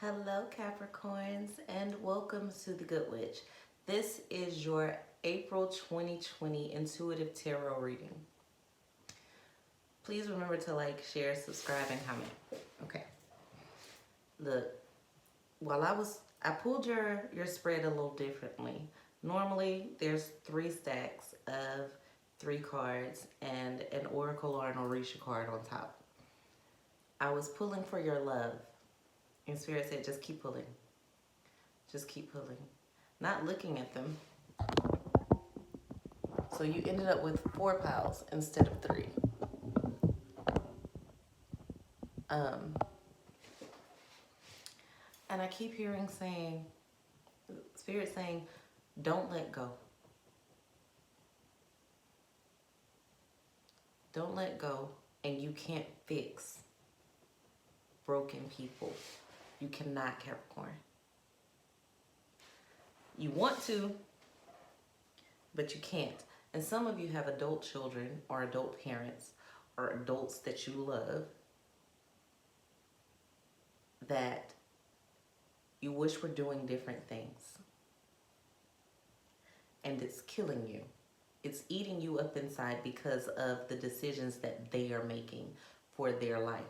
Hello, Capricorns, and welcome to the Good Witch. This is your April 2020 intuitive tarot reading. Please remember to like, share, subscribe, and comment. Okay. Look, I pulled your spread a little differently. Normally, there's 3 stacks of 3 cards and an oracle or an orisha card on top. I was pulling for your love. And Spirit said, just keep pulling. Just keep pulling. Not looking at them. So you ended up with 4 piles instead of 3. And I keep hearing Spirit saying, don't let go. Don't let go, and you can't fix broken people. You cannot, Capricorn. You want to, but you can't. And some of you have adult children or adult parents or adults that you love that you wish were doing different things. And it's killing you. It's eating you up inside because of the decisions that they are making for their life.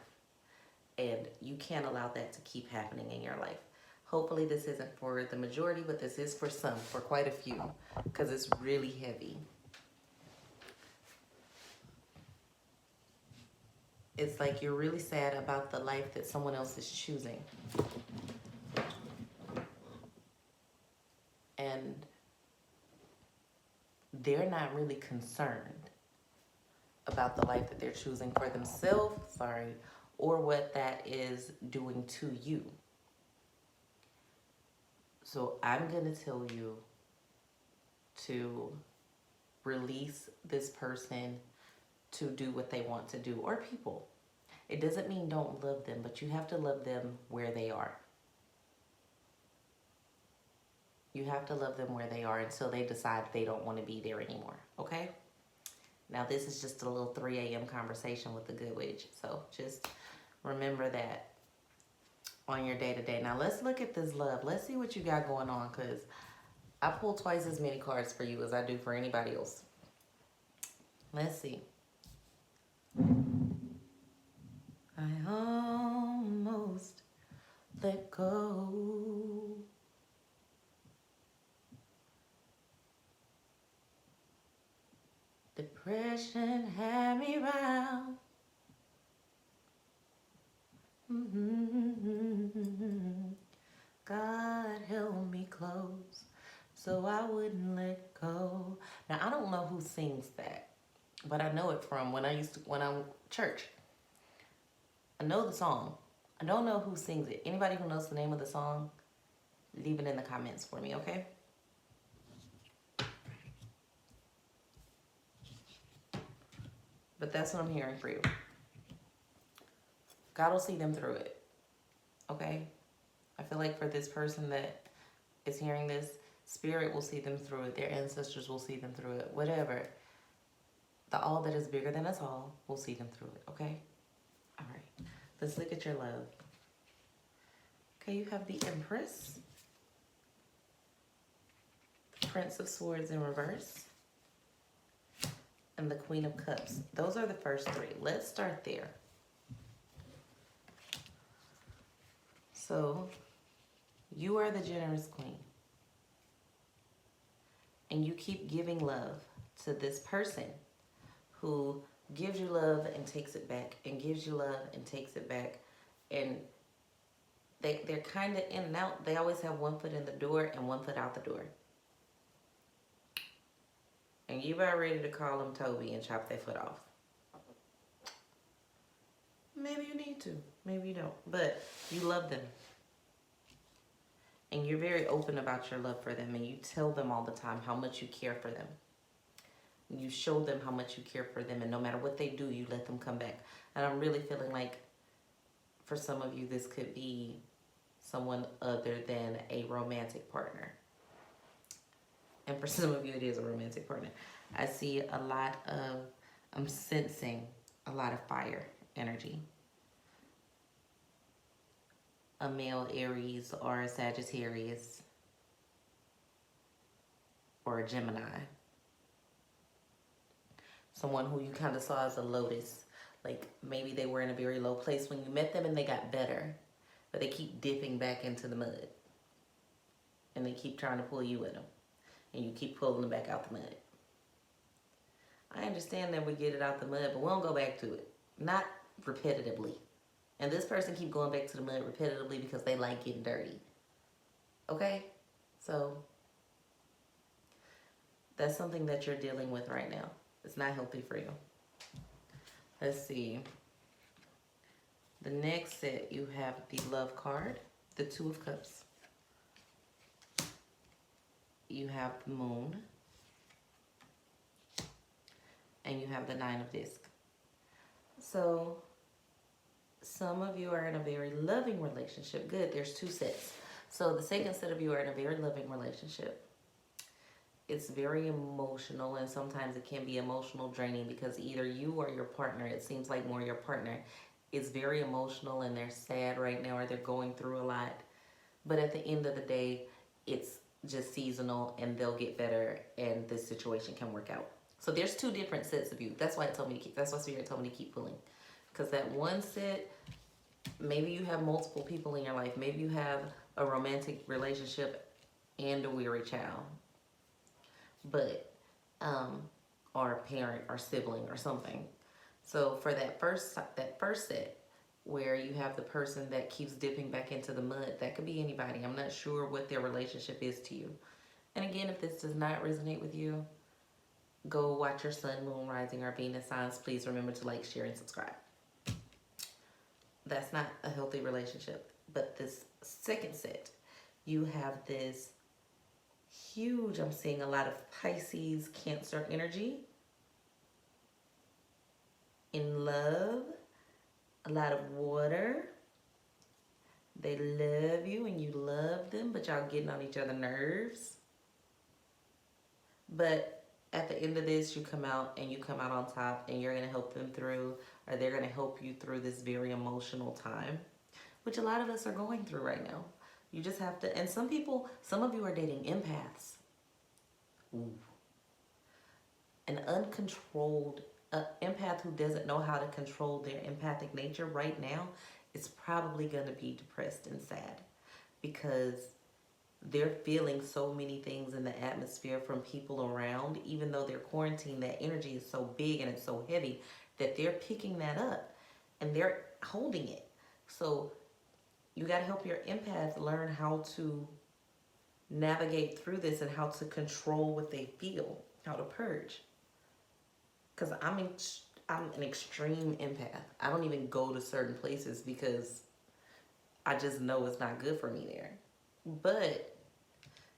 And you can't allow that to keep happening in your life. Hopefully this isn't for the majority, but this is for some, for quite a few, because it's really heavy. It's like you're really sad about the life that someone else is choosing. And they're not really concerned about the life that they're choosing for themselves, or what that is doing to you. So I'm going to tell you to release this person to do what they want to do, or people. It doesn't mean don't love them, but you have to love them where they are. You have to love them where they are until they decide they don't want to be there anymore, okay? Now, this is just a little 3 a.m. conversation with the Good Witch, so just remember that on your day-to-day. Now, let's look at this love. Let's see what you got going on, because I pull twice as many cards for you as I do for anybody else. Let's see. I almost let go. Depression had me round. God held me close so I wouldn't let go. Now, I don't know who sings that, but I know it from when I church. I know the song. I don't know who sings it. Anybody who knows the name of the song, leave it in the comments for me, okay? But that's what I'm hearing for you. God will see them through it, okay? I feel like for this person that is hearing this, Spirit will see them through it. Their ancestors will see them through it. Whatever. The all that is bigger than us all will see them through it, okay? All right. Let's look at your love. Okay, you have the Empress, the Prince of Swords in reverse, and the Queen of Cups. Those are the first 3. Let's start there. So, you are the generous queen. And you keep giving love to this person who gives you love and takes it back, and gives you love and takes it back. And they're kind of in and out. They always have one foot in the door and one foot out the door. And you about ready to call them Toby and chop their foot off. Maybe you need to. Maybe you don't. But you love them. And you're very open about your love for them. And you tell them all the time how much you care for them. You show them how much you care for them. And no matter what they do, you let them come back. And I'm really feeling like for some of you, this could be someone other than a romantic partner. And for some of you, it is a romantic partner. I see a lot of, I'm sensing a lot of fire energy. a male Aries or a Sagittarius or a Gemini. Someone who you kind of saw as a lotus. Like maybe they were in a very low place when you met them and they got better, but they keep dipping back into the mud. And they keep trying to pull you with them. And you keep pulling them back out the mud. I understand that we get it out the mud, but we don't go back to it. Not repetitively. And this person keep going back to the mud repetitively because they like getting dirty. Okay? So, that's something that you're dealing with right now. It's not healthy for you. Let's see. The next set, you have the Love card, the Two of Cups. You have the Moon. And you have the Nine of Discs. So, some of you are in a very loving relationship. Good, there's two sets. So, the second set of you are in a very loving relationship. It's very emotional, and sometimes it can be emotional draining because either you or your partner, it seems like more your partner, is very emotional and they're sad right now or they're going through a lot. But at the end of the day, it's just seasonal and they'll get better and this situation can work out. So there's two different sets of you. That's why it told me to keep, that's why Spirit told me to keep pulling. Because that one set, maybe you have multiple people in your life. Maybe you have a romantic relationship and a weary child. But, or a parent or sibling or something. So for that first set, where you have the person that keeps dipping back into the mud, that could be anybody. I'm not sure what their relationship is to you. And again, if this does not resonate with you, go watch your sun, moon, rising, or Venus signs. Please remember to like, share, and subscribe. That's not a healthy relationship. But this second set, you have this huge, I'm seeing a lot of Pisces, Cancer energy. In love, a lot of water. They love you and you love them, but y'all getting on each other's nerves. But at the end of this, you come out and you come out on top and you're going to help them through, or they're going to help you through this very emotional time, which a lot of us are going through right now. You just have to, and some of you are dating empaths. Ooh. An uncontrolled empath who doesn't know how to control their empathic nature right now is probably going to be depressed and sad because they're feeling so many things in the atmosphere from people around. Even though they're quarantined, that energy is so big and it's so heavy that they're picking that up and they're holding it. So you got to help your empath learn how to navigate through this and how to control what they feel, how to purge. Because I'm an extreme empath. I don't even go to certain places because I just know it's not good for me there. But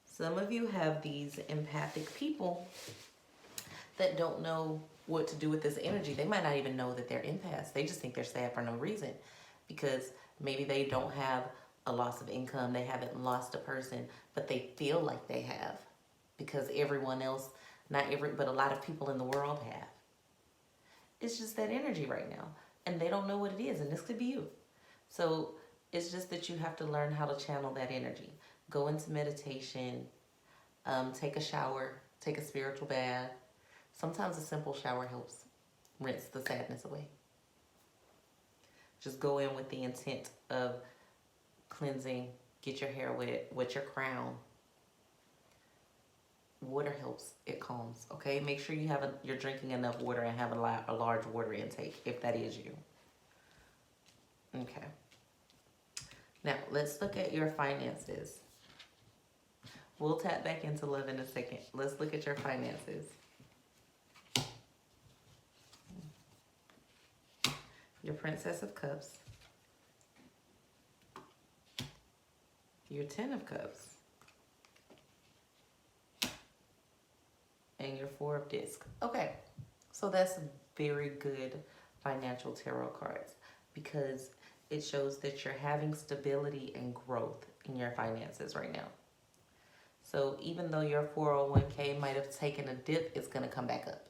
some of you have these empathic people that don't know what to do with this energy. They might not even know that they're empaths. They just think they're sad for no reason because maybe they don't have a loss of income. They haven't lost a person, but they feel like they have because everyone else, but a lot of people in the world have. It's just that energy right now. And they don't know what it is. And this could be you. So it's just that you have to learn how to channel that energy. Go into meditation. Take a shower. Take a spiritual bath. Sometimes a simple shower helps rinse the sadness away. Just go in with the intent of cleansing. Get your hair wet. Wet your crown. Water helps, it calms, okay? Make sure you're drinking enough water and have a large water intake, if that is you. Okay. Now, let's look at your finances. We'll tap back into love in a second. Let's look at your finances. Your Princess of Cups. Your Ten of Cups. And your Four of Discs. Okay, so that's very good financial tarot cards because it shows that you're having stability and growth in your finances right now. So even though your 401k might have taken a dip, it's going to come back up.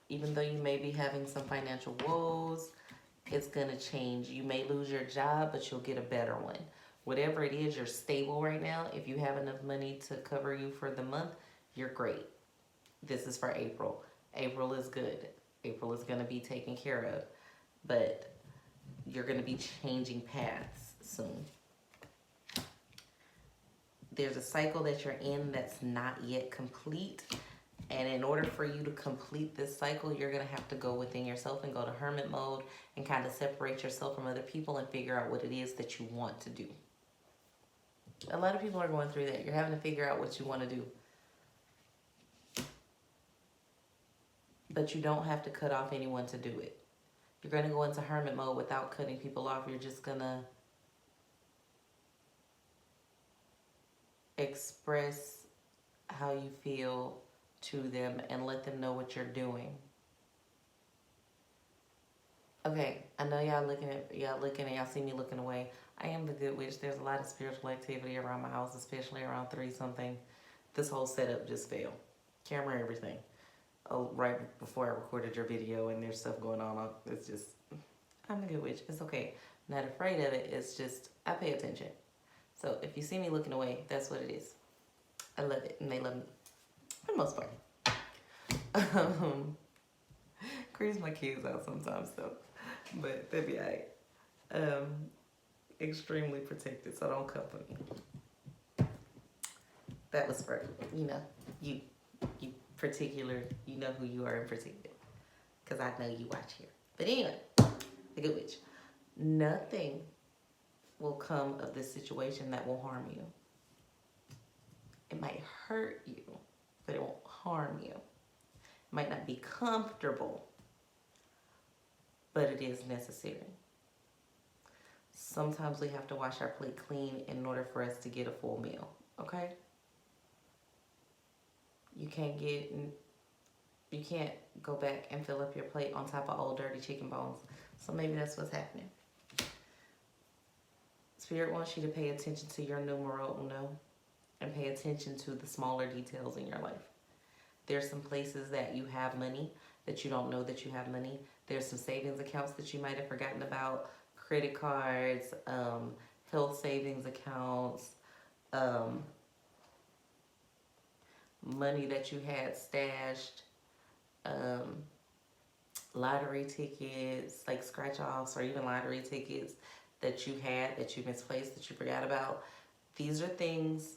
Even though you may be having some financial woes, it's going to change. You may lose your job, but you'll get a better one. Whatever it is, you're stable right now. If you have enough money to cover you for the month, you're great. This is for April. April is good. April is going to be taken care of. But you're going to be changing paths soon. There's a cycle that you're in that's not yet complete. And in order for you to complete this cycle, you're going to have to go within yourself and go to hermit mode and kind of separate yourself from other people and figure out what it is that you want to do. A lot of people are going through that. You're having to figure out what you want to do. But you don't have to cut off anyone to do it. You're going to go into hermit mode without cutting people off. You're just going to express how you feel to them and let them know what you're doing. Okay, I know y'all looking and y'all see me looking away. I am the good witch. There's a lot of spiritual activity around my house, especially around 3-something. This whole setup just failed. Camera, everything. Oh, right before I recorded your video and there's stuff going on. It's just, I'm the good witch. It's okay. I'm not afraid of it. It's just, I pay attention. So if you see me looking away, that's what it is. I love it and they love me. For the most part. Creeps my kids out sometimes though. But they'll be alright. Extremely protected, so don't come for me. That was for, you particular, you know who you are in particular. Because I know you watch here. But anyway, the good witch. Nothing will come of this situation that will harm you. It might hurt you, but it won't harm you. It might not be comfortable, but it is necessary. Sometimes we have to wash our plate clean in order for us to get a full meal, okay? You can't go back and fill up your plate on top of old dirty chicken bones. So maybe that's what's happening. Spirit wants you to pay attention to your numero uno and pay attention to the smaller details in your life. There's some places that you have money that you don't know that you have money. There's some savings accounts that you might have forgotten about, credit cards, health savings accounts, money that you had stashed, lottery tickets, like scratch-offs or even lottery tickets that you had, that you misplaced, that you forgot about. These are things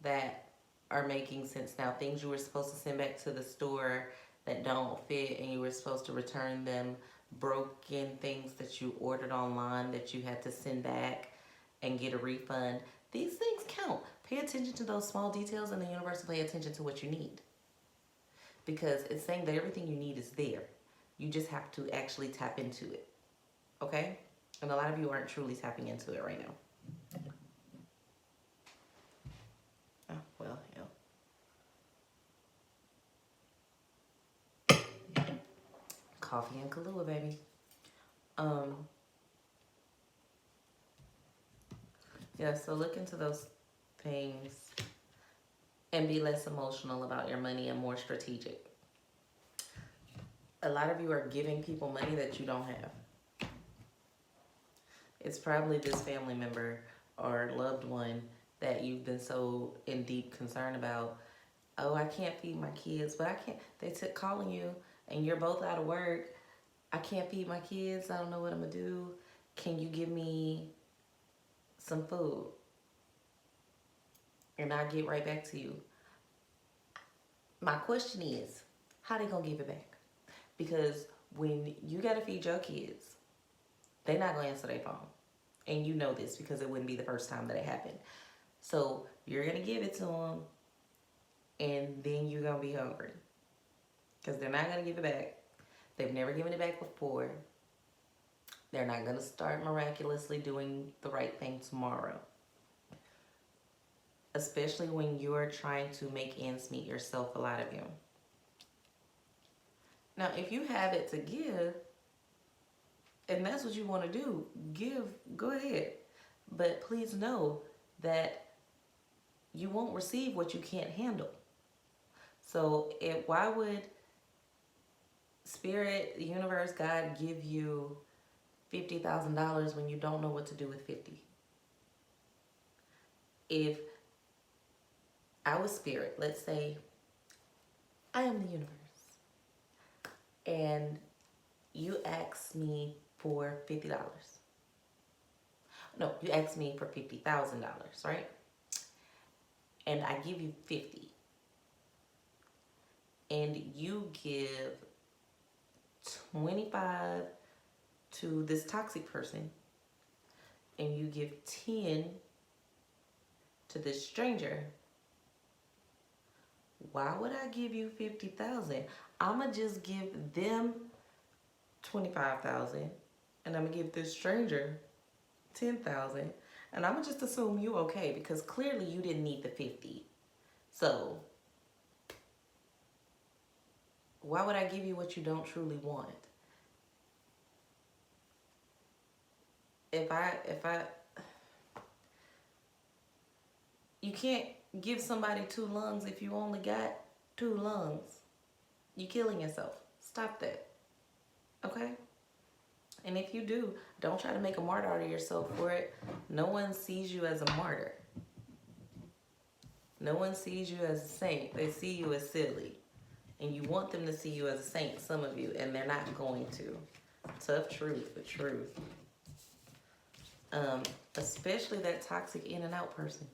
that are making sense now. Things you were supposed to send back to the store that don't fit and you were supposed to return them. Broken things that you ordered online that you had to send back and get a refund. These things count. Pay attention to those small details and the universe will pay attention to what you need. Because it's saying that everything you need is there. You just have to actually tap into it. Okay? And a lot of you aren't truly tapping into it right now. Oh, well, yeah. Coffee and Kahlua, baby. Yeah, so look into those things and be less emotional about your money and more strategic. A lot of you are giving people money that you don't have. It's probably this family member or loved one that you've been so in deep concern about. Oh, I can't feed my kids, but I can't. They took calling you and you're both out of work. I can't feed my kids. I don't know what I'm going to do. Can you give me some food? And I'll get right back to you. My question is, how they going to give it back? Because when you got to feed your kids, they're not going to answer their phone. And you know this because it wouldn't be the first time that it happened. So you're going to give it to them and then you're going to be hungry. Because they're not going to give it back. They've never given it back before. They're not going to start miraculously doing the right thing tomorrow. Especially when you're trying to make ends meet yourself, a lot of you. Now, if you have it to give, and that's what you want to do, give, go ahead. But please know that you won't receive what you can't handle. So why would Spirit, the universe, God give you $50,000 when you don't know what to do with 50? If I was spirit, let's say I am the universe, and you ask me for $50. No, you ask me for $50,000, right? And I give you 50. And you give 25 to this toxic person, and you give 10 to this stranger. Why would I give you 50,000? I'ma just give them 25,000, and I'm gonna give this stranger 10,000, and I'm gonna just assume you okay, because clearly you didn't need the 50. So why would I give you what you don't truly want? You can't give somebody 2 lungs if you only got 2 lungs. You're killing yourself. Stop that. Okay? And if you do, don't try to make a martyr out of yourself for it. No one sees you as a martyr. No one sees you as a saint. They see you as silly. And you want them to see you as a saint, some of you, and they're not going to. Tough truth, the truth. Especially that toxic in and out person.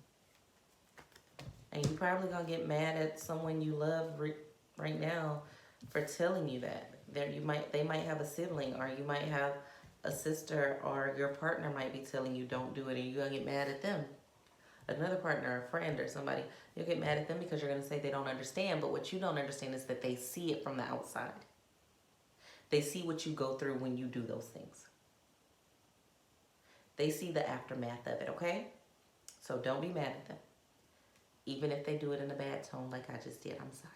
And you're probably gonna get mad at someone you love right now for telling you that. They might have a sibling, or you might have a sister, or your partner might be telling you don't do it, and you're gonna get mad at them. Another partner, a friend, or somebody, you'll get mad at them because you're gonna say they don't understand. But what you don't understand is that they see it from the outside. They see what you go through when you do those things. They see the aftermath of it, okay? So don't be mad at them. Even if they do it in a bad tone like I just did, I'm sorry.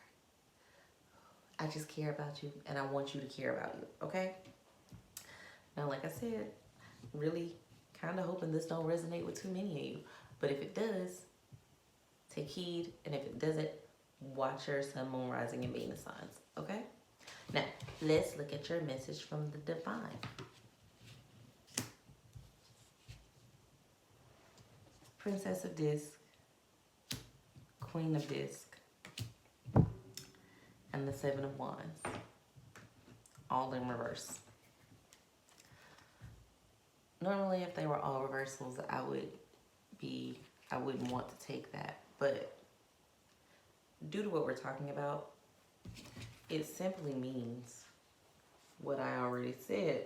I just care about you, and I want you to care about you, okay? Now, like I said, really kind of hoping this don't resonate with too many of you. But if it does, take heed. And if it doesn't, watch your sun, moon, rising, and Venus signs, okay? Now, let's look at your message from the divine. Princess of Disc, Queen of Disc, and the Seven of Wands, all in reverse. Normally, if they were all reversals, I wouldn't want to take that. But due to what we're talking about, it simply means what I already said.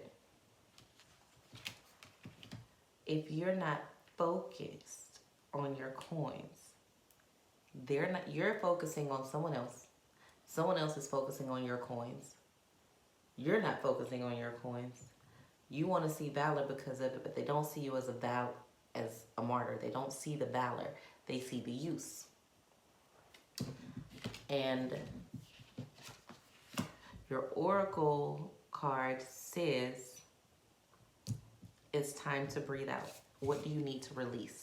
If you're not focused on your coins, you're focusing on someone else. Someone else is focusing on your coins. You're not focusing on your coins. You want to see valor because of it, but they don't see you as a martyr. They don't see the valor. They see the use. And your oracle card says it's time to breathe out. What do you need to release?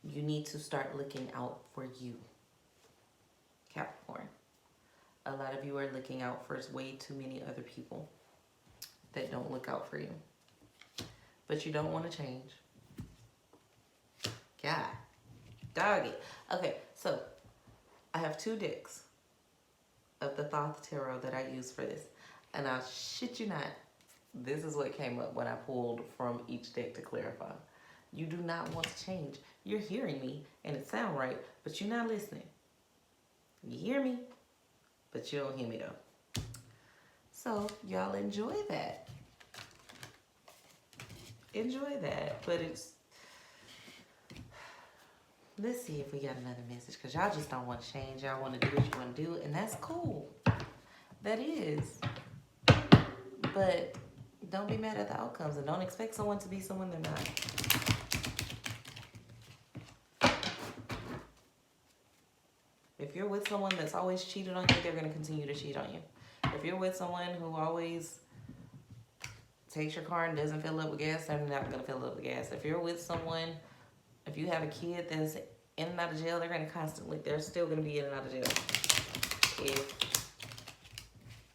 You need to start looking out for you, Capricorn. A lot of you are looking out for way too many other people that don't look out for you. But you don't want to change. God. Doggy. Okay, so I have 2 decks of the Thoth Tarot that I use for this. And I shit you not, this is what came up when I pulled from each deck to clarify. You do not want to change. You're hearing me, and it sounds right, but you're not listening. You hear me, but you don't hear me though. So y'all enjoy that. Enjoy that. But let's see if we got another message, because y'all just don't want to change. Y'all want to do what you want to do, and that's cool. That is. But don't be mad at the outcomes, and don't expect someone to be someone they're not. If you're with someone that's always cheated on you, they're going to continue to cheat on you. If you're with someone who always takes your car and doesn't fill up with gas, they're not going to fill up with gas. If you're with someone, if you have a kid that's in and out of jail, they're still going to be in and out of jail. If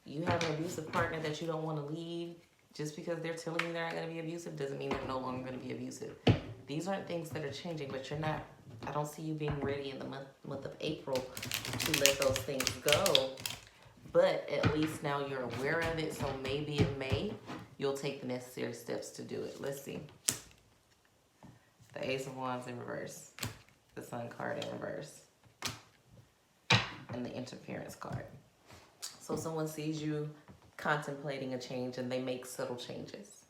you have an abusive partner that you don't want to leave, just because they're telling you they're not going to be abusive doesn't mean they're no longer going to be abusive. These aren't things that are changing, but you're not, I don't see you being ready in the month of April to let those things go. But at least now you're aware of it, so maybe in May, you'll take the necessary steps to do it. Let's see. The Ace of Wands in reverse. The Sun card in reverse. And the Interference card. So someone sees you contemplating a change and they make subtle changes.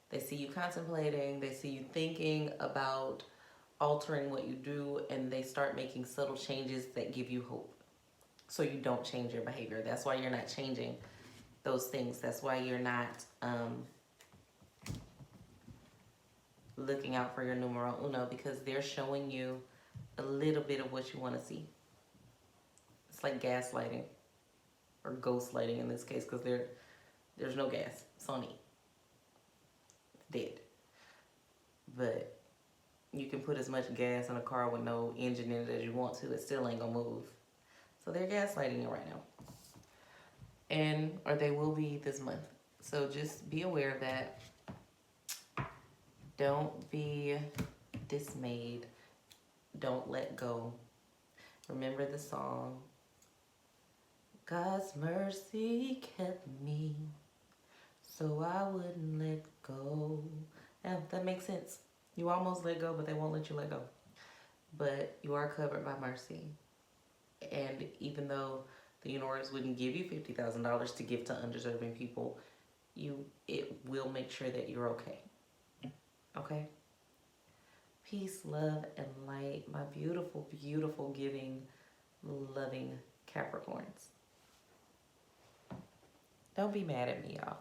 They see you contemplating, they see you thinking about altering what you do, and they start making subtle changes that give you hope. So you don't change your behavior. That's why you're not changing those things. That's why you're not looking out for your numero uno, because they're showing you a little bit of what you want to see. It's like gaslighting, or ghost lighting in this case, because there's no gas. It's on E. It's dead. But you can put as much gas in a car with no engine in it as you want to. It still ain't gonna move. So they're gaslighting you right now. Or they will be this month. So just be aware of that. Don't be dismayed. Don't let go. Remember the song, God's mercy kept me, so I wouldn't let go. Yeah, that makes sense. You almost let go, but they won't let you let go. But you are covered by mercy. And even though the universe wouldn't give you $50,000 to give to undeserving people, it will make sure that you're okay. Okay? Peace, love, and light, my beautiful, beautiful, giving, loving Capricorns. Don't be mad at me, y'all.